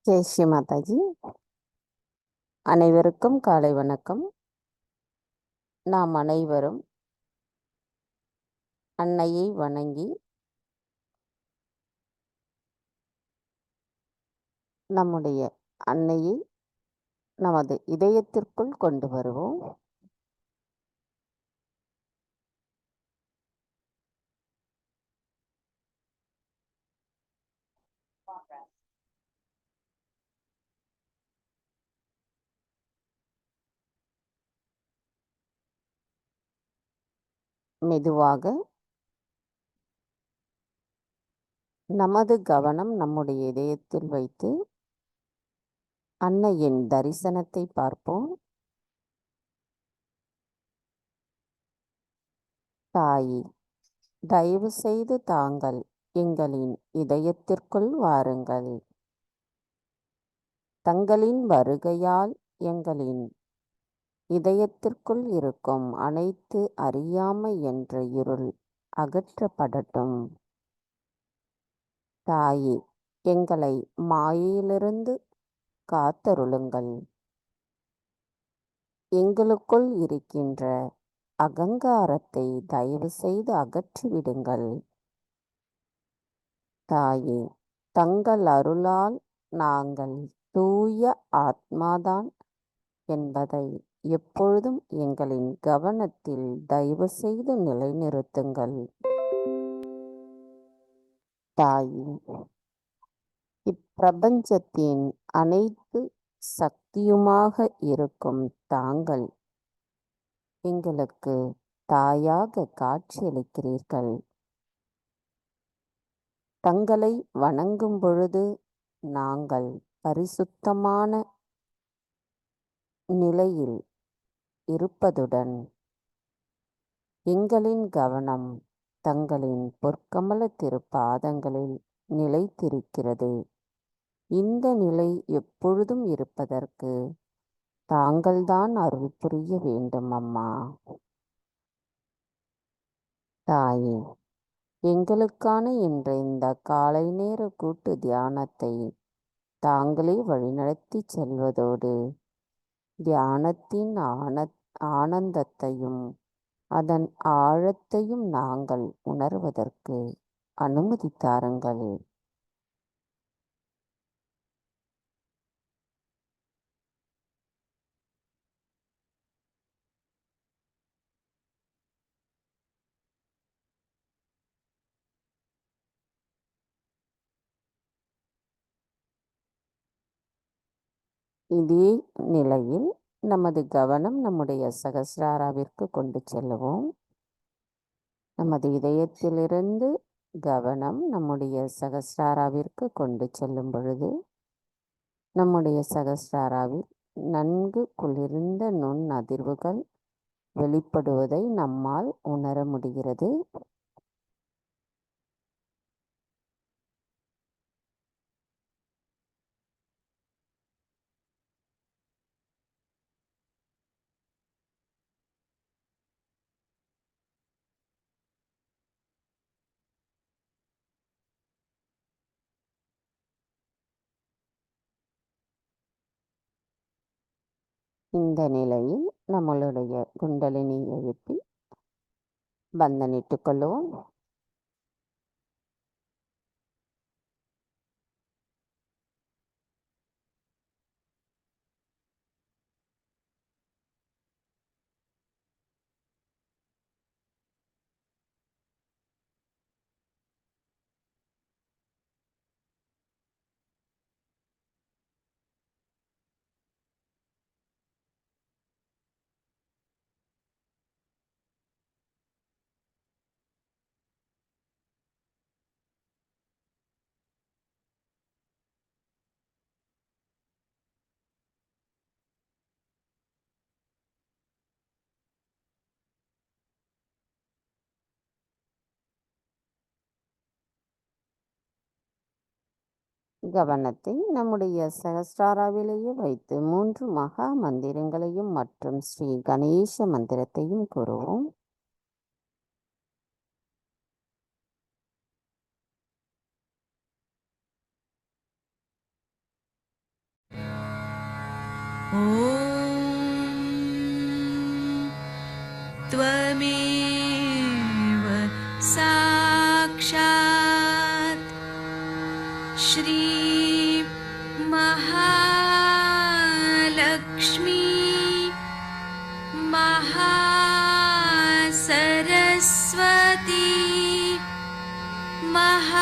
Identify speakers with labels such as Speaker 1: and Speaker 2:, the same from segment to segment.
Speaker 1: ஜெய் ஸ்ரீ மாதாஜி. அனைவருக்கும் காலை வணக்கம். நாம் அனைவரும் அன்னையை வணங்கி நம்முடைய அன்னையை நமது இதயத்திற்குள் கொண்டு வருவோம். மெதுவாக நமது கவனம் நம்முடைய இதயத்தில் வைத்து அன்னையின் தரிசனத்தை பார்ப்போம். தாயே, தயவு செய்து தாங்கள் எங்களின் இதயத்திற்குள் வாருங்கள். தங்களின் வருகையால் எங்களின் இதயத்திற்குள் இருக்கும் அனைத்து அறியாமை என்ற இருள் அகற்றப்படட்டும். தாயே, எங்களை மாயையிலிருந்து காத்தருளுங்கள். எங்களுக்குள் இருக்கின்ற அகங்காரத்தை தயவு செய்து அகற்றிவிடுங்கள். தாயே, தங்கள் அருளால் நாங்கள் தூய ஆத்மாதான் என்பதை எப்பொழுதும் எங்களின் கவனத்தில் தயவு செய்து நிலைநிறுத்துங்கள். தாயே, இப்பிரபஞ்சத்தின் அனைத்து சக்தியுமாக இருக்கும் தாங்கள் எங்களுக்கு தாயாக காட்சியளிக்கிறீர்கள். தங்களை வணங்கும் பொழுது நாங்கள் பரிசுத்தமான நிலையில் இருப்பதுடன் எங்களின் கவனம் தங்களின் பொற்கமல திருப்பாதங்களில் நிலைத்திருக்கிறது. இந்த நிலை எப்பொழுதும் இருப்பதற்கு தாங்கள்தான் அருள் புரிய வேண்டும் அம்மா. தாயே, எங்களுக்கான என்ற இந்த காலை நேர கூட்டு தியானத்தை தாங்களே வழிநடத்தி செல்வதோடு தியானத்தின் ஆனந்தத்தையும் அதன் ஆழத்தையும் நாங்கள் உணர்வதற்கு அனுமதி தாருங்கள். இதே நிலையில் நமது கவனம் நம்முடைய சகஸ்ராராவிற்கு கொண்டு செல்லுவோம். நமது இதயத்திலிருந்து கவனம் நம்முடைய சகஸ்ராராவிற்கு கொண்டு செல்லும் பொழுது நம்முடைய சகஸ்ராராவில் நன்கு குளிர்ந்த நுண் அதிர்வுகள் வெளிப்படுவதை நம்மால் உணர முடிகிறது. இந்த நிலையில் நம்மளுடைய குண்டலினி எழுப்பி பந்தனிட்டுக் கொள்வோம். கவனத்தை நம்முடைய சகஸ்ராராவிலேயே வைத்து 3 மகா மந்திரங்களையும் மற்றும் ஸ்ரீ கணேச மந்திரத்தையும் கூறுவோம்.
Speaker 2: त्वमेव साक्षात् श्री महालक्ष्मी महासरस्वती महाकाली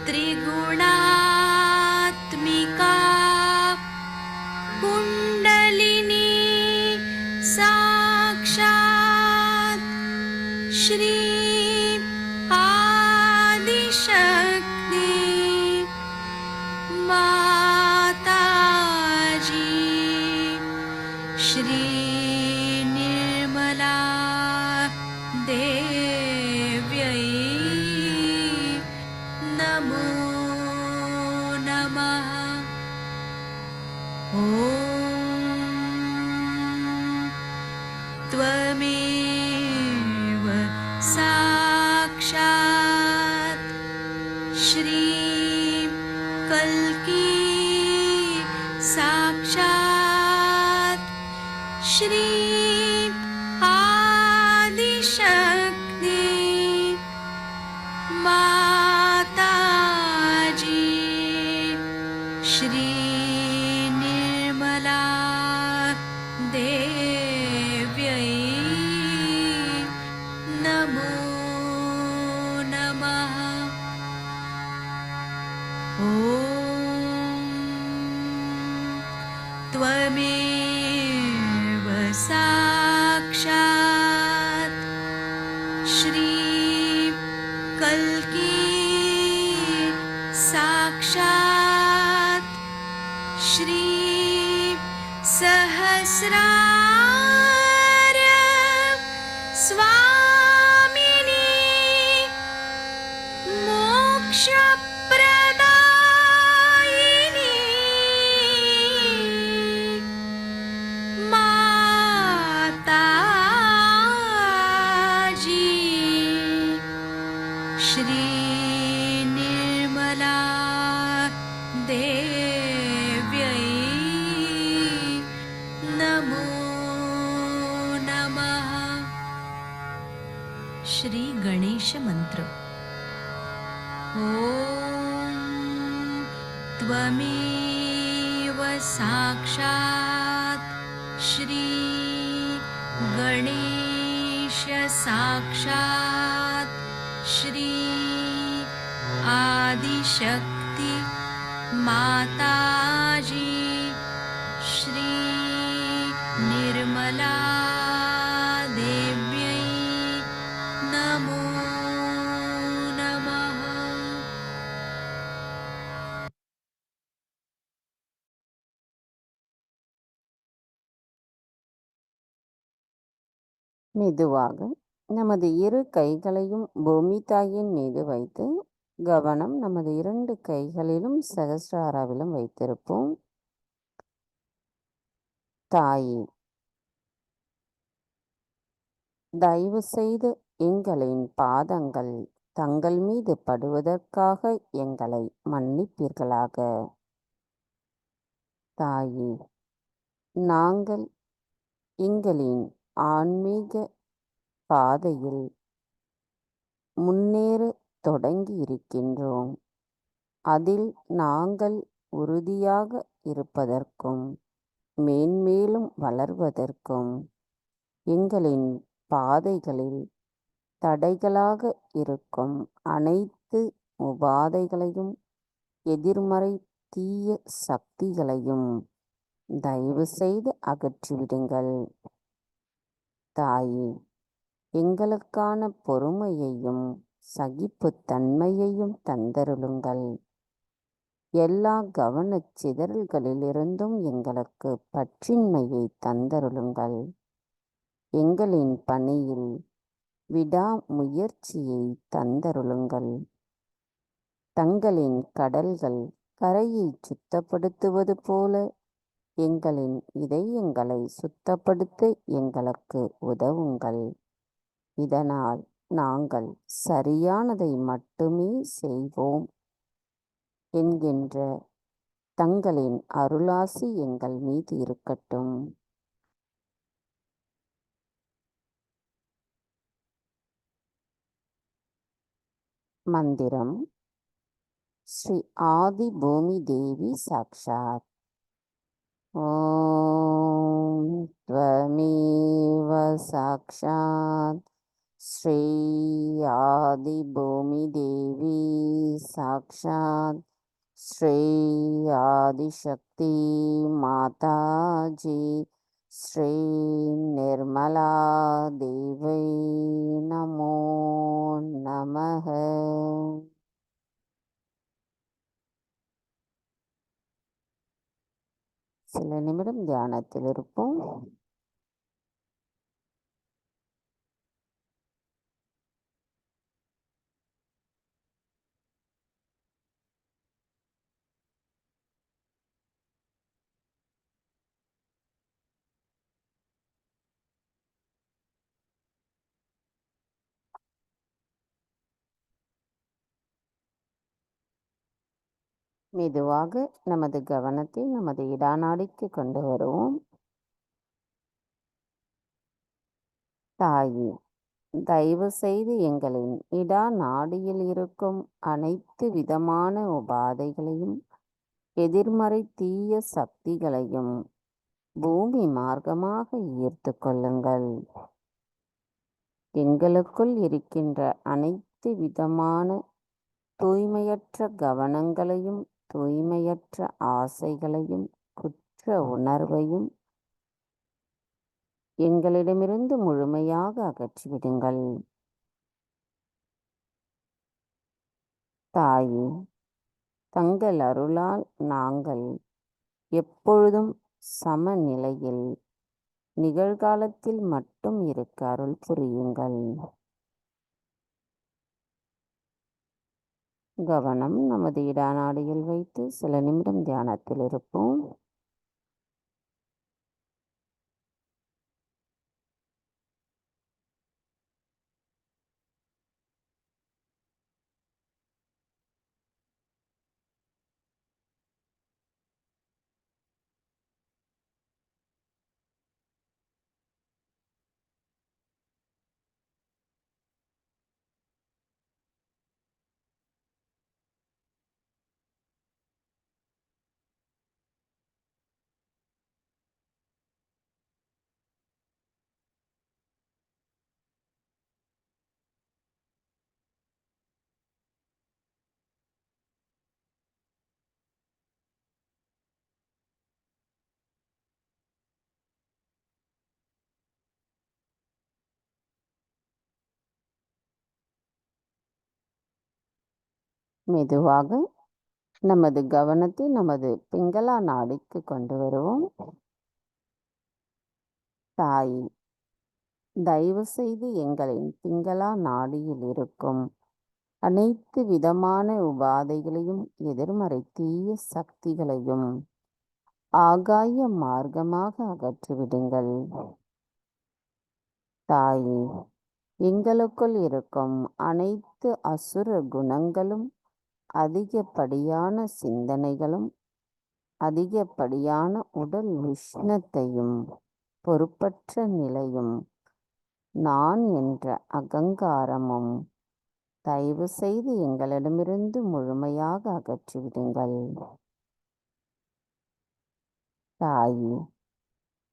Speaker 2: त्रिगुणात्मिका कुण्डलिनी साक्षात् श्री आदिशक्ति माताजी श्री निर्मला देव्यै नमो नमः। ॐ त्वमेव साक्षात् श्री कल्की साक्षात् श्री आदिशक्ति माताजी श्री निर्मला देव्यै नमो नमः। ॐ त्वमेव साक्षात् श्री कल्की साक्षात् श्री सहस्रार्य स्वामिनी मोक्षप्रदायिनी माताजी श्री निर्मला देव्यै नमो नमः। श्री गणेश मंत्र। ॐ त्वमेव साक्षात् श्री गणेश साक्षात् श्री आदिशक्ति माताजी श्री निर्मला देव्यै नमो नमः।
Speaker 1: மெதுவாக நமது இரு கைகளையும் பூமி தாயின் மீது வைத்து கவனம் நமது 2 கைகளிலும் சகஸ்ராராவிலும் வைத்திருப்போம். தாயே, தயவு செய்து எங்களின் பாதங்கள் தங்கள் மீது படுவதற்காக எங்களை மன்னிப்பீர்களாக. தாயே, நாங்கள் எங்களின் ஆன்மீக பாதையில் முன்னேற தொடங்கி இருக்கின்றோம். அதில் நாங்கள் உறுதியாக இருப்பதற்கும் மேன்மேலும் வளர்வதற்கும் எங்களின் பாதைகளில் தடைகளாக இருக்கும் அனைத்து உபாதைகளையும் எதிர்மறை தீய சக்திகளையும் தயவு செய்து அகற்றிவிடுங்கள். தாயே, எங்களுக்கான பொறுமையையும் சகிப்புத்தன்மையையும் தந்தருளுங்கள். எல்லா கவனச் சிதறல்களிலிருந்தும் எங்களுக்கு பற்றின்மையை தந்தருளுங்கள். எங்களின் பணியில் விடாமுயற்சியை தந்தருளுங்கள். தங்களின் கடல்கள் கரையை சுத்தப்படுத்துவது போல எங்களின் இதயங்களை சுத்தப்படுத்த எங்களுக்கு உதவுங்கள். இதனால் நாங்கள் சரியானதை மட்டுமே செய்வோம். என்கின்ற தங்களின் அருளாசி எங்கள் மீது இருக்கட்டும். மந்திரம் ஸ்ரீ ஆதி பூமி தேவி சாக்ஷாத். ஓம் த்வமேவ சாக்ஷாத் ஸ்ரீ ஆதி பூமி தேவி சாக்ஷாத் ஸ்ரீ ஆதிசக்தி மாதாஜி ஸ்ரீ நிர்மலா தேவை நமோ நமः. சில நிமிடம் தியானத்தில் இருப்போம். மெதுவாக நமது கவனத்தை நமது இடாநாடிக்கு கொண்டு வருவோம். தாயே, தயவு செய்து எங்களின் இடா நாடியில் இருக்கும் அனைத்து விதமான உபாதைகளையும் எதிர்மறை தீய சக்திகளையும் பூமி மார்க்கமாக ஈர்த்து கொள்ளுங்கள். எங்களுக்குள் இருக்கின்ற அனைத்து விதமான தூய்மையற்ற கவனங்களையும் தூய்மையற்ற ஆசைகளையும் குற்ற உணர்வையும் எங்களிடமிருந்து முழுமையாக அகற்றிவிடுங்கள். தாயே, தங்கள் அருளால் நாங்கள் எப்பொழுதும் சமநிலையில் நிகழ்காலத்தில் மட்டும் இருக்க அருள் புரியுங்கள். கவனம் நமது இடாநாடியில் வைத்து சில நிமிடம் தியானத்தில் இருப்போம். மெதுவாக நமது கவனத்தை நமது பிங்களா நாடிக்கு கொண்டு வருவோம். தாய், தயவு செய்து எங்களின் பிங்களா நாடியில் இருக்கும் அனைத்து விதமான உபாதைகளையும் எதிர்மறை தீய சக்திகளையும் ஆகாய மார்க்கமாக அகற்றிவிடுங்கள். தாயே, எங்களுக்குள் இருக்கும் அனைத்து அசுர குணங்களும் அதிகப்படியான சிந்தனைகளும் அதிகப்படியான உடல் உஷ்ணத்தையும் பொறுப்பற்ற நிலையும் நான் என்ற அகங்காரமும் தயவு செய்து எங்களிடமிருந்து முழுமையாக அகற்றிவிடுங்கள். தாயே,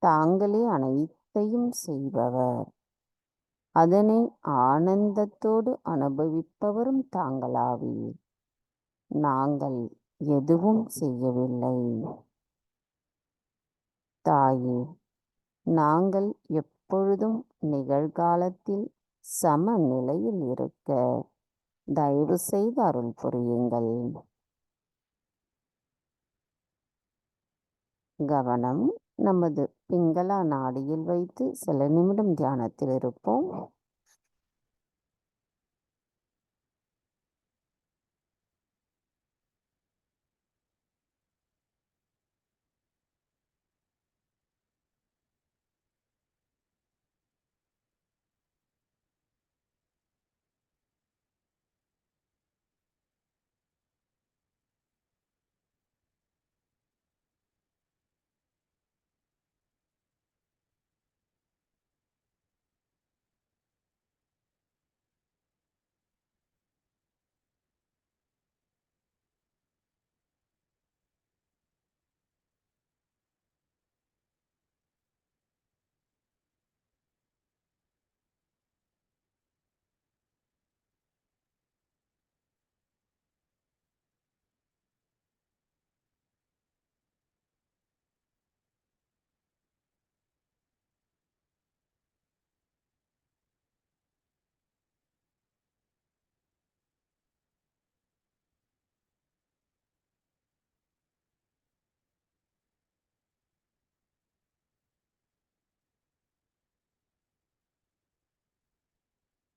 Speaker 1: தாங்களே அனைத்தையும் செய்பவர், அதனை ஆனந்தத்தோடு அனுபவிப்பவரும் தாங்களாவீர். நாங்கள் எதுவும் செய்யவில்லை. தாயே, நாங்கள் எப்பொழுதும் நிகழ்காலத்தில் சமநிலையில் இருக்க தயவு செய்து அருள் புரியுங்கள். கவனம் நமது பிங்களா நாடியில் வைத்து சில நிமிடம் தியானத்தில் இருப்போம்.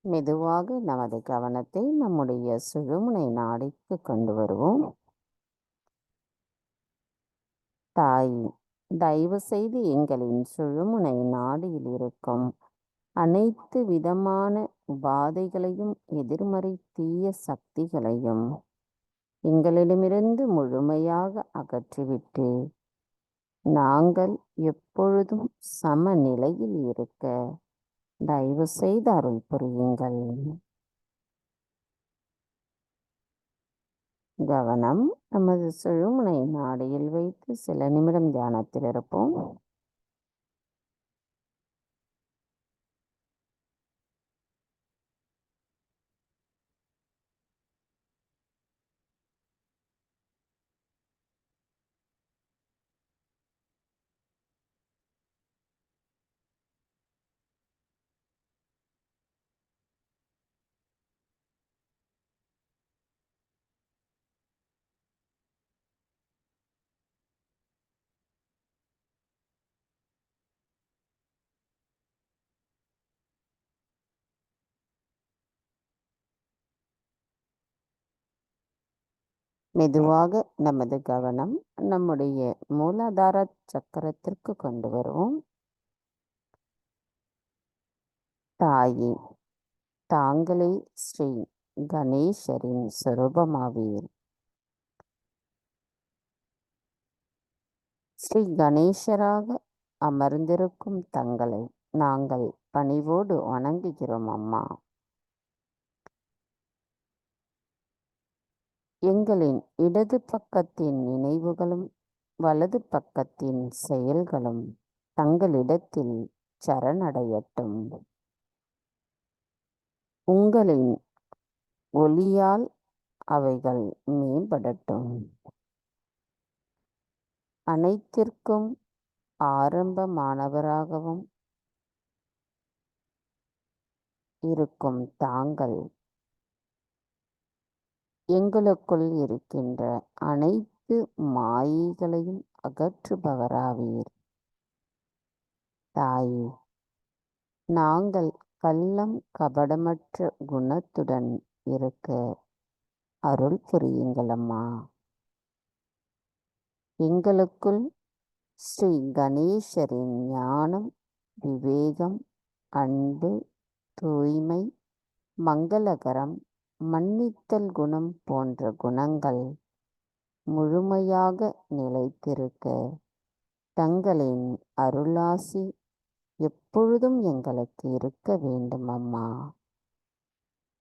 Speaker 1: மெதுவாக நமது கவனத்தை நம்முடைய சுழுமுனை நாடிக்கு கொண்டு வருவோம். தாய், தயவு செய்து எங்களின் சுழுமுனை நாடியில் இருக்கும் அனைத்து விதமான உபாதைகளையும் எதிர்மறை தீய சக்திகளையும் எங்களிடமிருந்து முழுமையாக அகற்றிவிட்டு நாங்கள் எப்பொழுதும் சமநிலையில் இருக்க தயவு செய்து அருள் புரியுங்கள். கவனம் நமது சுழுமுனை நாடியில் வைத்து சில நிமிடம் தியானத்தில் இருப்போம். மெதுவாக நமது கவனம் நம்முடைய மூலாதார சக்கரத்திற்கு கொண்டு வருவோம். தாயே, தாங்களே ஸ்ரீ கணேசரின் சொரூபமாவீர். ஸ்ரீ கணேசராக அமர்ந்திருக்கும் தங்களை நாங்கள் பணிவோடு வணங்குகிறோம் அம்மா. எங்களின் இடது பக்கத்தின் நினைவுகளும் வலது பக்கத்தின் செயல்களும் தங்களிடத்தில் சரணடையட்டும். உங்களின் ஒளியால் அவைகள் மேம்படட்டும். அனைத்திற்கும் ஆரம்பமானவராகவும் இருக்கும் தாங்கள் எங்களுக்குள் இருக்கின்ற அனைத்து மாயைகளையும் அகற்றுபவராவீர். தாயே, நாங்கள் கள்ளம் கபடமற்ற குணத்துடன் இருக்க அருள் புரியுங்கள் அம்மா. எங்களுக்குள் ஸ்ரீ கணேசரின் ஞானம், விவேகம், அன்பு, தூய்மை, மங்களகரம், மன்னித்தல் குணம் போன்ற குணங்கள் முழுமையாக நிலைத்திருக்க தங்களின் அருளாசி எப்பொழுதும் எங்களுக்கு இருக்க வேண்டும் அம்மா.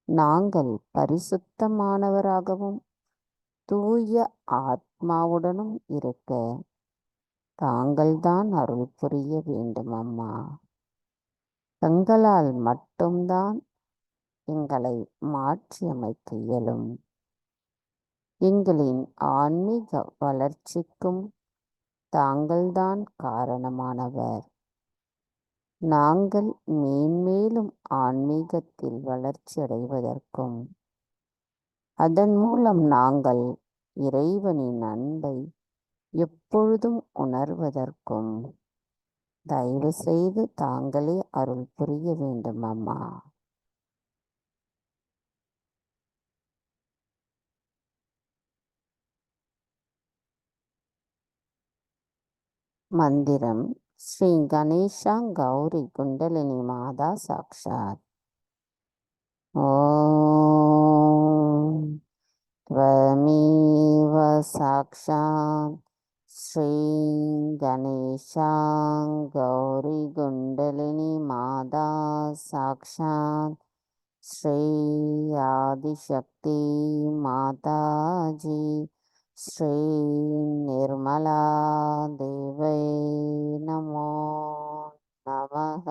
Speaker 1: நாங்கள் பரிசுத்தமானவராகவும் தூய ஆத்மாவுடனும் இருக்க தாங்கள்தான் அருள் புரிய வேண்டும் அம்மா. தங்களால் மட்டும்தான் எங்களை மாற்றியமைக்க இயலும். எங்களின் ஆன்மீக வளர்ச்சிக்கும் தாங்கள்தான் காரணமானவர். நாங்கள் மேன்மேலும் ஆன்மீகத்தில் வளர்ச்சி அடைவதற்கும் அதன் மூலம் நாங்கள் இறைவனின் அன்பை எப்பொழுதும் உணர்வதற்கும் தயவு செய்து தாங்களே அருள் புரிய வேண்டும் அம்மா. மந்திரம் ஸ்ரீ கணேஷா கௌரி குண்டலினி மாதா சாக்ஷாத். ஓம் त्वमेव साक्षात् श्री गणेशा गौरी कुंडलिनी माता साक्षात् श्री आदिशक्ति माता जी श्री निर्मला देवै नमो नमः.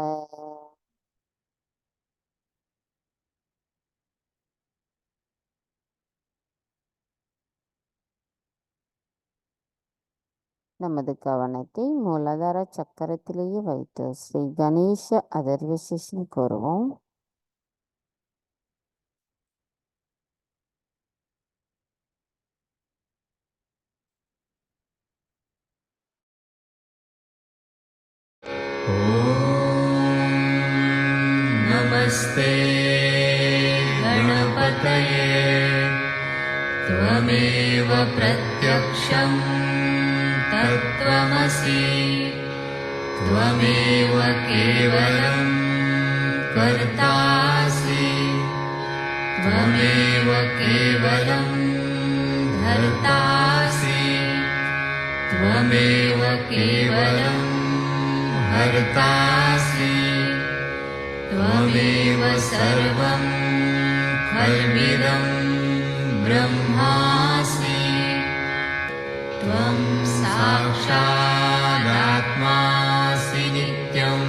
Speaker 1: நமது கவனத்தை மூலாதார சக்கரத்திலேயே வைத்து ஸ்ரீ கணேச அதர்வசேஷன் கூறுவோம்.
Speaker 2: नमस्ते
Speaker 3: पतये त्वमेव प्रत्यक्षं तत्त्वमसि त्वमेव केवलं कर्तासि त्वमेव केवलं धर्तासि त्वमेव केवलं हर्तासि त्वमेव सर्वं खल्विदं ब्रह्मासि त्वं साक्षादात्मासि नित्यं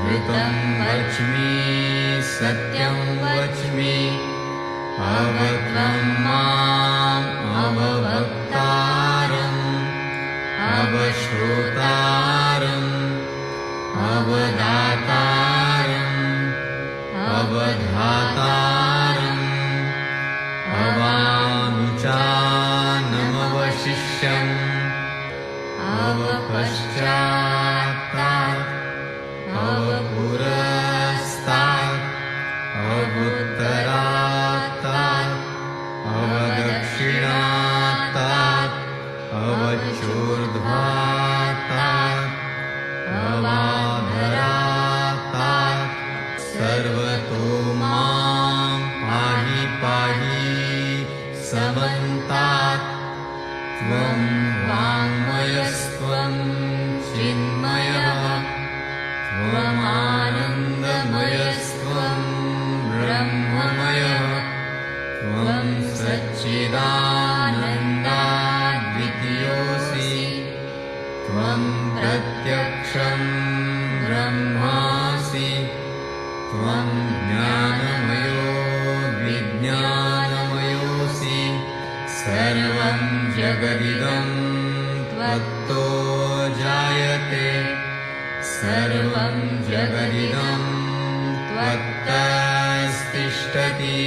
Speaker 3: ऋतं वच्मि सत्यं वच्मि अवत्वं माम् अववक्तारम् अवश्रोतारम् अवदातारम् अवधातारम् अवानुचानमवशिष्यम् अवपश्चात्तात् अवपुरस्तात् अवुत्तरात्तात् अवदक्षिणात्तात् अवचोर्ध्वात्तात् अवाधरात्तात् सर्वतो मां पाहि पाहि समन्तात् त्वं वाङ्मयस्त्वं चिन्मयः त्वमानन्दमयस्त्वं ब्रह्ममयः त्वं सच्चिदानन्दाद्वितीयोऽसि त्वं प्रत्यक्षं ब्रह्मासि त्वं ज्ञानमयो विज्ञानमयोऽसि सर्वं जगदिदं त्वत्तो जायते सर्वं जगदिदं त्वत्तस्तिष्ठति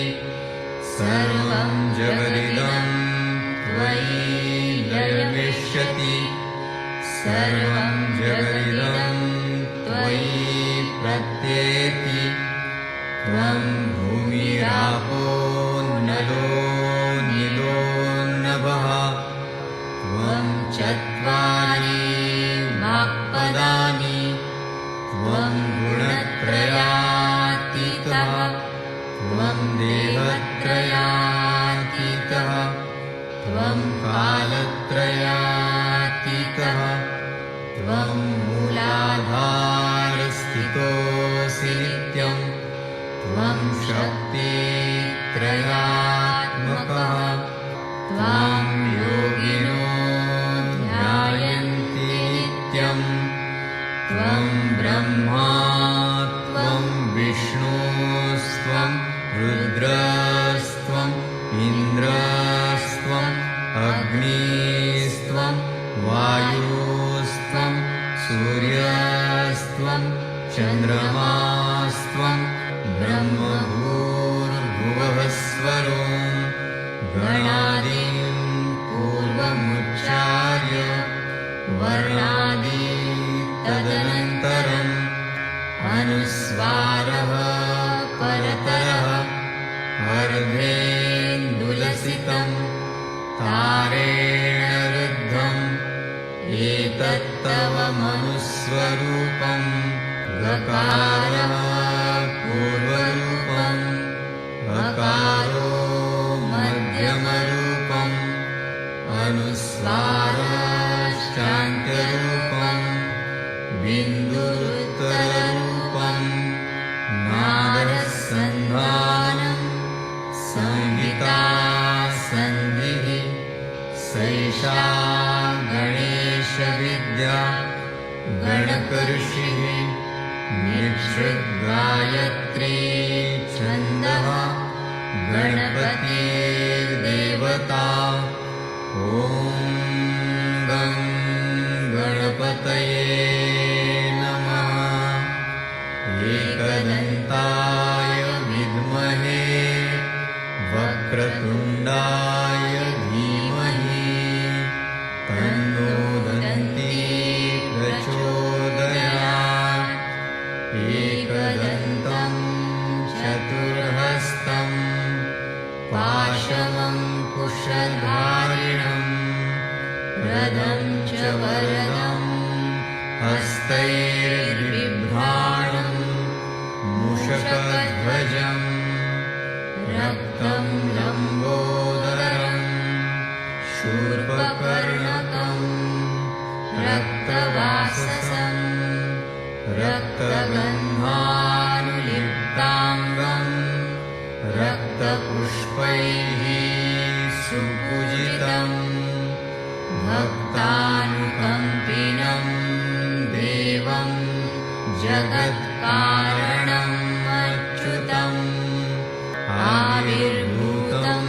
Speaker 3: सर्वं जगदिदं त्वयि लयमिष्यति सर्वं जगदिदं त्वयि प्रत्येति त्वं भूमिरापो नलो नीलो नभः त्वं चत्वारि वाक्पदानि त्वं गुणत्रयातीतः त्वं देहत्रयातीतः त्वं कालत्रयातीतः त्वं मूलाधारस्थितोऽसि नित्यं त्वं शक्तित्रयात्मकः त्वां योगिनो ध्यायन्ति नित्यं त्वं ब्रह्मा त्वं विष्णुस्त्वं रुद्रस्त्वम् इन्द्रस्त्वम् अग्निस्त्वं वायुस्त्वं सूर्यस्त्वं चन्द्रमास्त्वं ब्रह्मभूर्भुवः स्वरो गणादीन् पूर्वमुच्चार्य वर्णादि तदनन्तरम् अनुस्वारः परतरः अर्धेन्दुलसितं तारेण रुद्धम् एतत्तव मनुस्वरूपं गकारः पूर्वरूपम् अकारो मध्यमरूपम् अनुस्वारश्चान्त्यरूपम् बिन्दुरुत्तररूपम् नादसन्धानम् संहिता सन्धिः सैषा गणेशविद्या गणकऋषिः निःसृद्गायत्री छन्दः गणपतिर्देवता ॐ गं गणपतये नमः एकदन्ताय विद्महे वक्रतुण्डाय धीमहि तन्नो दन्ती प्रचोदयात् एकदन्तं चतुर्हस्तं कुशधारिणं रदं च वरदं हस्तैर्बिभ्राणं मूषकध्वजं रक्तं लम्बोदरं शूर्पकर्णकं रक्तवाससं रक्तगन्धानुलिप्ताङ्गं रक्तपुष्पैः सुपूजितं भक्तानुकम्पिनं देवं जगत्कारणम् अच्युतम् आविर्भूतं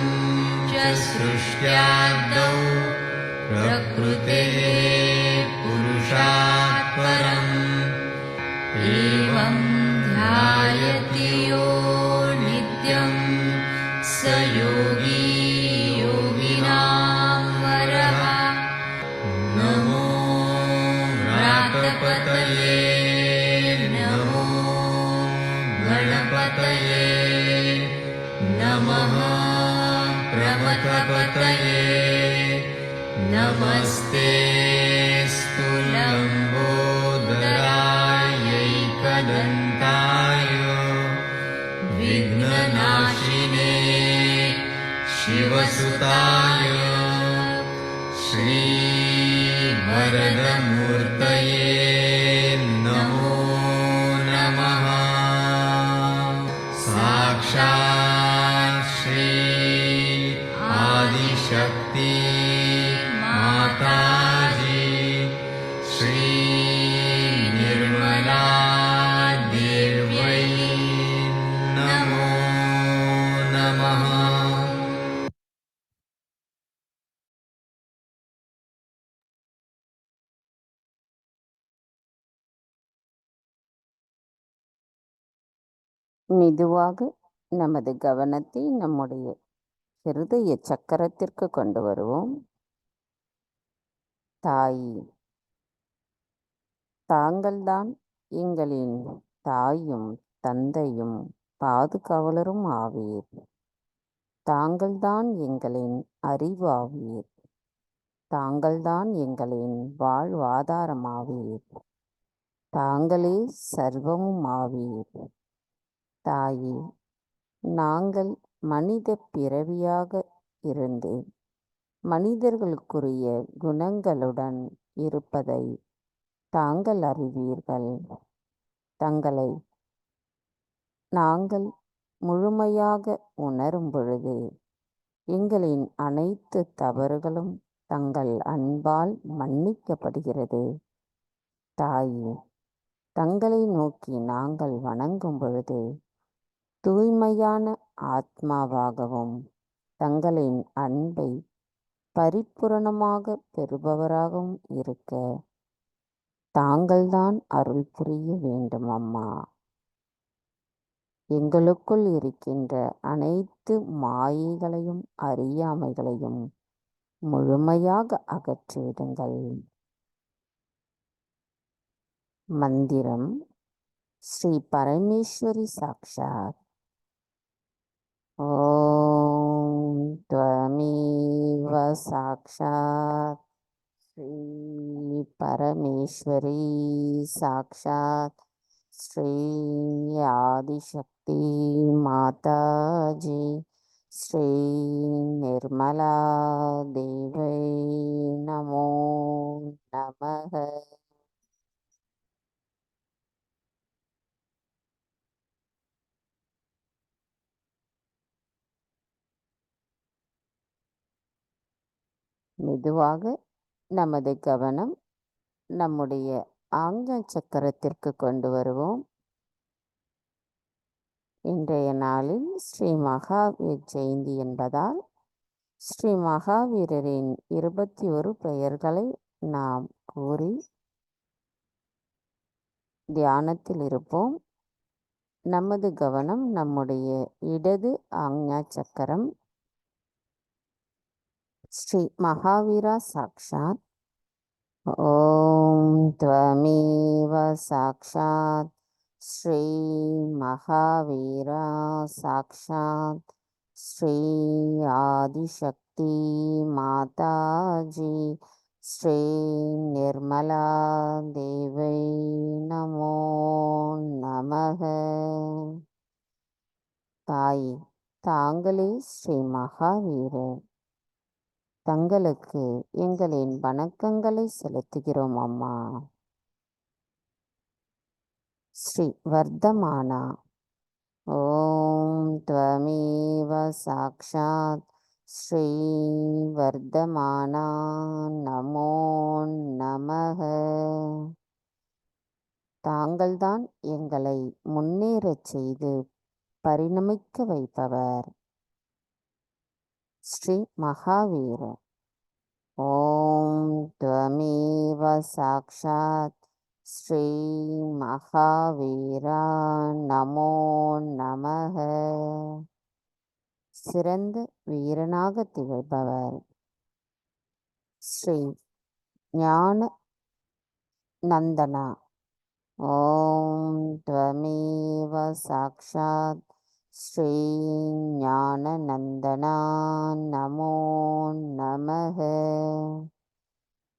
Speaker 3: च सृष्ट्यादौ प्रकृतेः पुरुषात् परम् एवं ध्यायति यो नित्यं स योगी योगिनां वरः। नमो व्रातपतये नमो गणपतये नमः प्रमथपतये नमस्ते स्तुलम्बोदरायैकदन्ताय विघ्ननाशिने शिवसुताय श्रीवरदमूर्तये नमो नमः। साक्षात् श्री आदिशक्ति माताजी श्री निर्मला देव्यै नमो नमः।
Speaker 1: மெதுவாக நமது கவனத்தை நம்முடைய ஹிருதய சக்கரத்திற்கு கொண்டு வருவோம். தாய், தாங்கள்தான் எங்களின் தாயும் தந்தையும் பாதுகாவலரும் ஆவீர். தாங்கள்தான் எங்களின் அறிவாவீர். தாங்கள்தான் எங்களின் வாழ்வாதாரமாவீர். தாங்களே சர்வமும் ஆவீர். தாயே, நாங்கள் மனித பிறவியாக இருந்து மனிதர்களுக்குரிய குணங்களுடன் இருப்பதை தாங்கள் அறிவீர்கள். தங்களை நாங்கள் முழுமையாக உணரும் பொழுது எங்களின் அனைத்து தவறுகளும் தங்கள் அன்பால் மன்னிக்கப்படுகிறது. தாயே, தங்களை நோக்கி நாங்கள் வணங்கும் பொழுது தூய்மையான ஆத்மாவாகவும் தங்களின் அன்பை பரிபூரணமாக பெறுபவராகவும் இருக்க தாங்கள்தான் அருள் புரிய வேண்டும் அம்மா. எங்களுக்குள் இருக்கின்ற அனைத்து மாயைகளையும் அறியாமைகளையும் முழுமையாக அகற்றிவிடுங்கள். மந்திரம் ஸ்ரீ பரமேஸ்வரி சாக்ஷாத். ஓம் த்வமேவ சாக்ஷாத் ஸ்ரீ பரமேஸ்வரி சாக்ஷாத் ஸ்ரீ ஆதிசக்தி மாதாஜி ஸ்ரீ நிர்மலா தேவை நமோ நமக. மெதுவாக நமது கவனம் நம்முடைய ஆக்ஞ சக்கரத்திற்கு கொண்டு வருவோம். இன்றைய நாளில் ஸ்ரீ மகாவீர் ஜெயந்தி என்பதால் ஸ்ரீ மகாவீரரின் 21 பெயர்களை நாம் கூறி தியானத்தில் இருப்போம். நமது கவனம் நம்முடைய இடது ஆக்ஞா சக்கரம் ஸ்ரீ மகாவீரா சாக்ஷாத். ஓம் த்வமேவ சாக்ஷாத் ஸ்ரீ மகாவீரா சாக்ஷாத் ஸ்ரீ ஆதிசக்தி மாதாஜி ஸ்ரீ நிர்மலா தேவை நமோ நமக. தாயே, தாங்களே ஸ்ரீ மகாவீரர். தங்களுக்கு எங்களின் வணக்கங்களை செலுத்துகிறோம் அம்மா. ஸ்ரீ வர்தமானா. ஓம் த்வமேவ சாக்ஷாத் ஸ்ரீ வர்தமானா நமோ நமக. தாங்கள்தான் எங்களை முன்னேறச் செய்து பரிணமிக்க வைப்பவர். ஸ்ரீ மகாவீரர். ஓம் த்வமேவ சாக்ஷாத் ஸ்ரீ மகாவீரா நமோ நமக. சிறந்த வீரனாக திகழ்பவர். ஸ்ரீ ஞான நந்தனா. ஓம் த்வமேவ சாக்ஷாத் ஸ்ரீ ஞான நந்தனா நமோ நமக.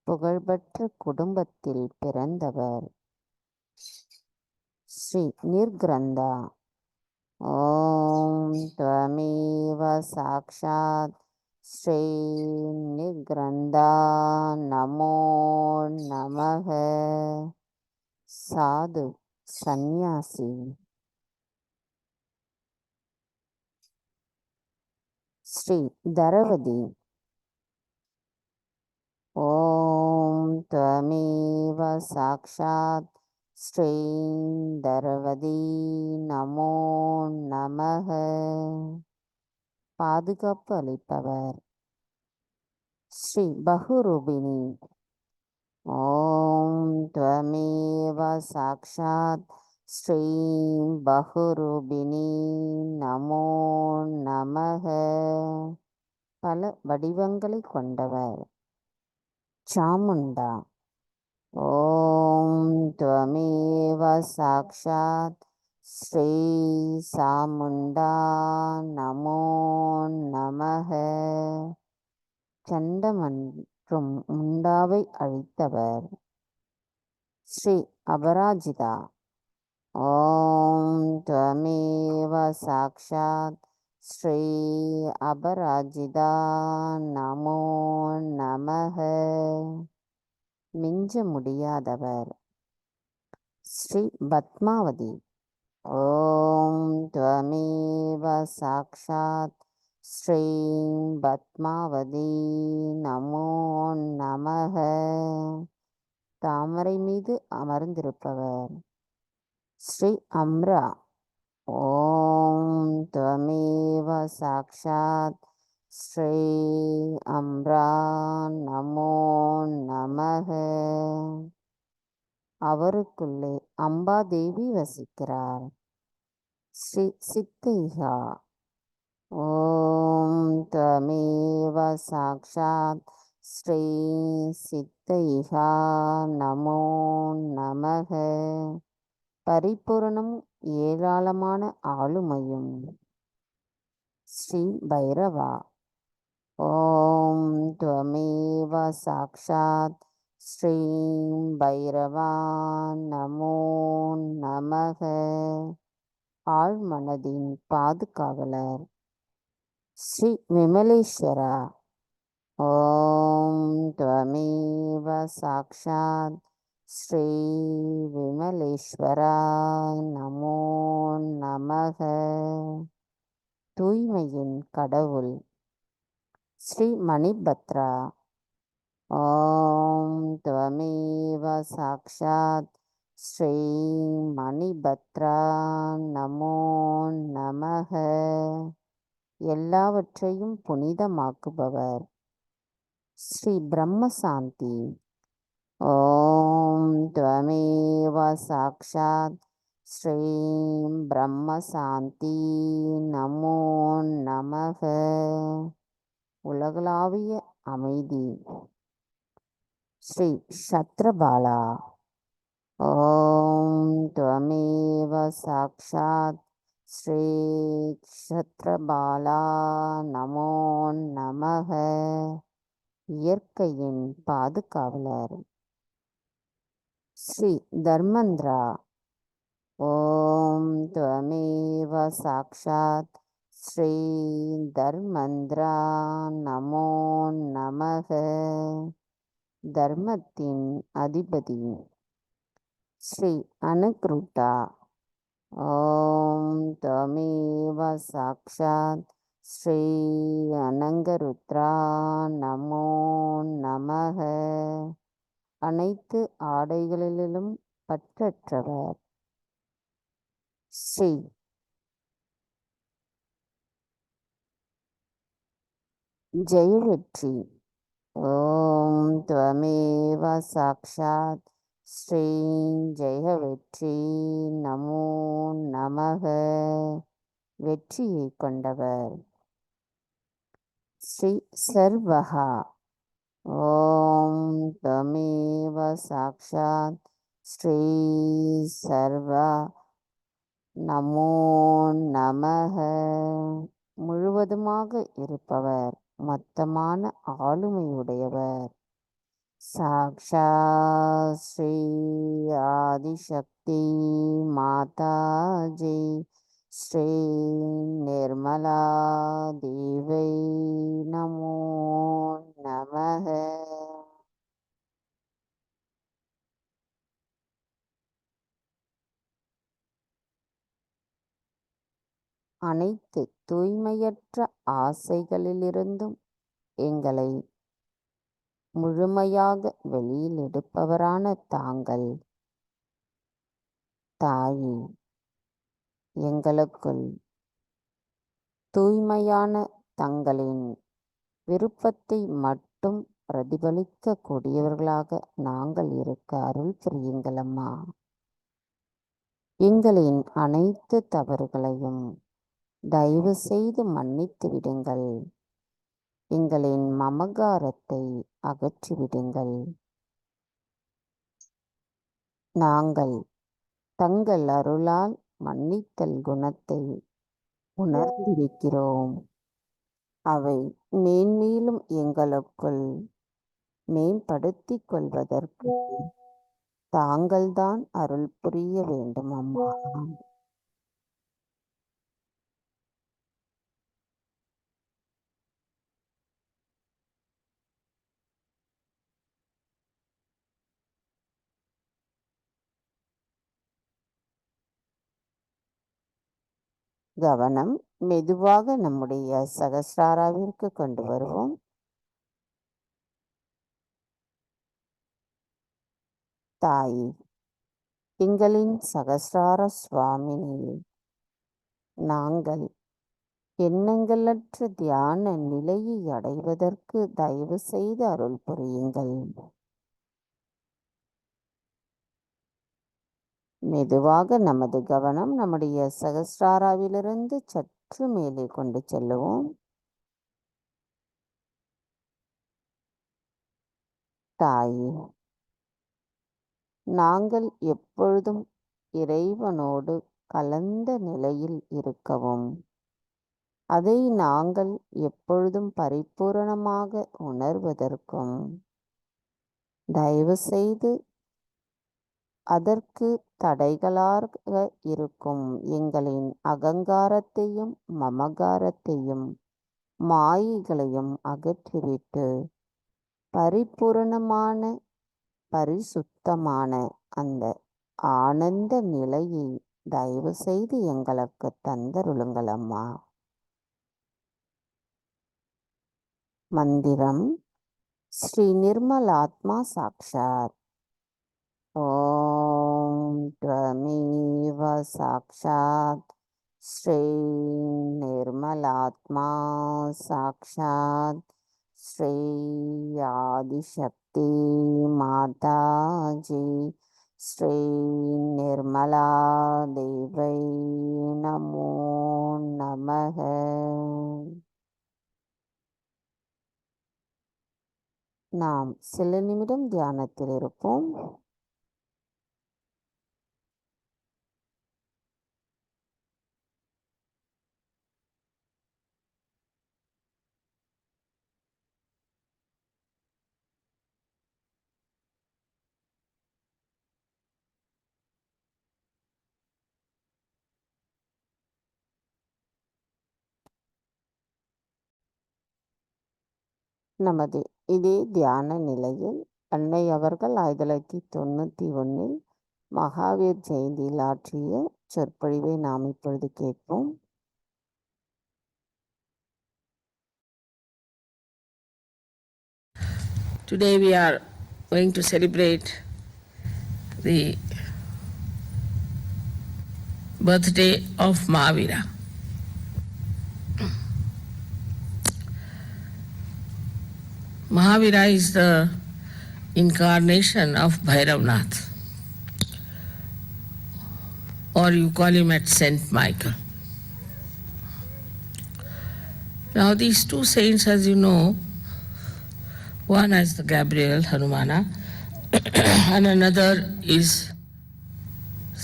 Speaker 1: புகழ்பெற்ற குடும்பத்தில் பிறந்தவர். ஸ்ரீ நிர்கிரந்தா. ஓம் த்வமேவ சாக்ஷாத் ஸ்ரீ நிர்கிரந்தா நமோ நமக. சாது சந்நியாசி. ஸ்ரீ தரவதி. ஓம் த்வமேவ சாக்ஷாத் ஸ்ரீ தரவதி நமோ நமக. பாதுகாப்பு அளிப்பவர். ஸ்ரீ பகுரூபிணி. ஓம் த்வமேவ சாக்ஷாத் ஸ்ரீ பகுரூபிணி நமோ நமக. பல வடிவங்களை கொண்டவர். சாமுண்டா. ஓம் த்வமேவ சாக்ஷாத் ஸ்ரீ சாமுண்டா நமோ நமக. சண்ட மற்றும் முண்டாவை அழித்தவர். ஸ்ரீ அபராஜிதா. ஓம் த்வமேவ சாக்ஷாத் ஸ்ரீ அபராஜிதா நமோ நமக. மிஞ்ச முடியாதவர். ஸ்ரீ பத்மாவதி. ஓம் த்வமேவ சாக்ஷாத் ஸ்ரீ பத்மாவதி நமோ நமக. தாமரை மீது அமர்ந்திருப்பவர். ஸ்ரீ அம்ரா. ஓம் த்வமேவ சாக்ஷாத் ஸ்ரீ அம்ரா நமோ நமக. அவருக்குள்ளே அம்பாதேவி வசிக்கிறார். ஸ்ரீ சித்தைகா. ஓம் த்வமேவ சாக்ஷாத் ஸ்ரீ சித்தைகா நமோ நமக. பரிபூரணம் ஏராளமான ஆளுமையும். ஸ்ரீ பைரவா. ஓம் த்வமேவ சாக்ஷாத் ஸ்ரீ பைரவா நமோ நமக. ஆழ்மனதின் பாதுகாவலர். ஸ்ரீ விமலேஸ்வரா. ஓம் த்வமேவ சாக்ஷாத் ஸ்ரீ விமலேஸ்வரா நமோ நமக. தூய்மையின் கடவுள். ஸ்ரீ மணிபத்ரா. ஓம் த்வமேவ சாக்ஷாத் ஸ்ரீ மணிபத்ரா நமோ நமக. எல்லாவற்றையும் புனிதமாக்குபவர். ஸ்ரீ பிரம்மசாந்தி. ஓம் த்வமேவ சாக்ஷாத் ஸ்ரீ பிரம்மசாந்தி நமோ நமக. உலகளாவிய அமைதி. ஸ்ரீ சத்ரபாலா. ஓம் த்வமேவ சாக்ஷாத் ஸ்ரீ க்ஷத்ரபாலா நமோ நமக. இயற்கையின் பாதுகாவலர் ஸ்ரீ தர்மந்திரா. ஓம் துவமேவ சாக்ஷாத் ஸ்ரீ தர்மந்திரா நமோ நமக. தர்மத்தின் அதிபதி ஸ்ரீ அனுக்ருட்டா. ஓம் துவமேவ சாக்ஷாத் ஸ்ரீ அனங்கருத்ரா நமோ நமக. அனைத்து ஆடைகளிலும் பற்றற்றவர் ஸ்ரீ ஜெயவெற்றி. ஓம் துவமேவ சாக்ஷாத் ஸ்ரீ ஜெயவெற்றி நமோ நமக. வெற்றியை கொண்டவர் ஸ்ரீ சர்வகா. ஓம் துவமேவ சாக்ஷாத் ஸ்ரீ சர்வா நமோ நமக. முழுவதுமாக இருப்பவர், மொத்தமான ஆளுமையுடையவர். சாக்ஷாத் ஸ்ரீ ஆதிசக்தி மாதாஜி ஸ்ரீ நிர்மலா தேவை நமோ நமக. அனைத்து தூய்மையற்ற ஆசைகளிலிருந்தும் எங்களை முழுமையாக வெளியில் எடுப்பவரான தாங்கள் தாயே, எங்களுக்குள் தூய்மையான தங்களின் விருப்பத்தை மட்டும் பிரதிபலிக்க கூடியவர்களாக நாங்கள் இருக்க அருள் புரியுங்களம்மா. எங்களின் அனைத்து தவறுகளையும் தயவு செய்து மன்னித்து விடுங்கள். எங்களின் மமகாரத்தை அகற்றிவிடுங்கள். நாங்கள் தங்கள் அருளால் மன்னித்தல் குணத்தை உணர்ந்திருக்கிறோம். அவை மேன்மேலும் எங்களுக்குள் மேம்படுத்திக் கொள்வதற்கு தாங்கள்தான் அருள் புரிய வேண்டும் அம்மா. கவனம் மெதுவாக நம்முடைய சகஸ்ராராவிற்கு கொண்டு வருவோம். தாயே, எங்களின் சகஸ்ரார சுவாமினியே, நாங்கள் எண்ணங்களற்ற தியான நிலையை அடைவதற்கு தயவு செய்து அருள் புரியுங்கள். மெதுவாக நமது கவனம் நம்முடைய சகஸ்ராராவிலிருந்து சற்று மேலே கொண்டு செல்லுவோம். தாயே, நாங்கள் எப்பொழுதும் இறைவனோடு கலந்த நிலையில் இருக்கவும், அதை நாங்கள் எப்பொழுதும் பரிபூரணமாக உணர்வதற்கும் தயவு செய்து அதற்கு தடைகளாக இருக்கும் எங்களின் அகங்காரத்தையும் மமகாரத்தையும் மாயைகளையும் அகற்றிவிட்டு பரிபூரணமான பரிசுத்தமான அந்த ஆனந்த நிலையை தயவு செய்து எங்களுக்கு தந்தருளுங்கள் அம்மா. மந்திரம் ஸ்ரீ நிர்மலாத்மா சாக்ஷாத். ஓம் த்வமேவ சாக்ஷாத் ஸ்ரீ நிர்மலாத்மா சாக்ஷாத் ஸ்ரீ ஆதிசக்தி மாதாஜி ஸ்ரீ நிர்மலா தேவை நமோ நமக. நாம் சில நிமிடம் தியானத்தில் இருப்போம். நமது இதே தியான நிலையில் அன்னை அவர்கள் 1991 மகாவீர் ஜெயந்தியில் ஆற்றிய சொற்பொழிவை நாம் இப்பொழுது கேட்போம்.
Speaker 4: Today we are going to celebrate the birthday of Mahavira. Mahavira is the incarnation of Bhairavnath, or you call him at Saint Michael. Now these two saints, as you know, one is the Gabriel Hanumana and another is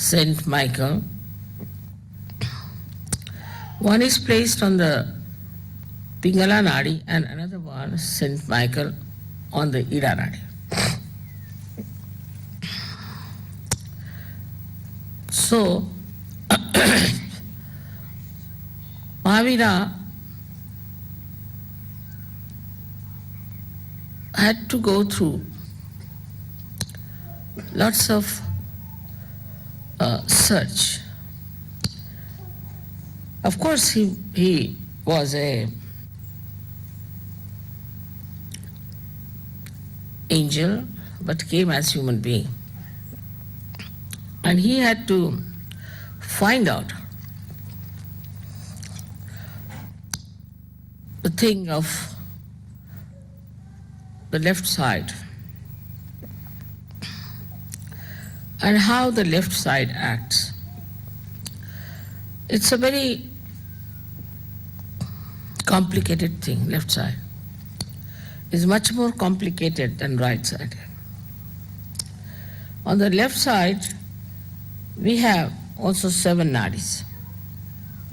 Speaker 4: Saint Michael. One is placed on the Pingala Nadi and another one, Saint Michael, on the Ida Nadi. So, Mahavira had to go through lots of search. Of course, he was a angel, but came as human being. And he had to find out the thing of the left side and how the left side acts. It's a very complicated thing. Left side is much more complicated than right side. On the left side, we have also 7 nadis.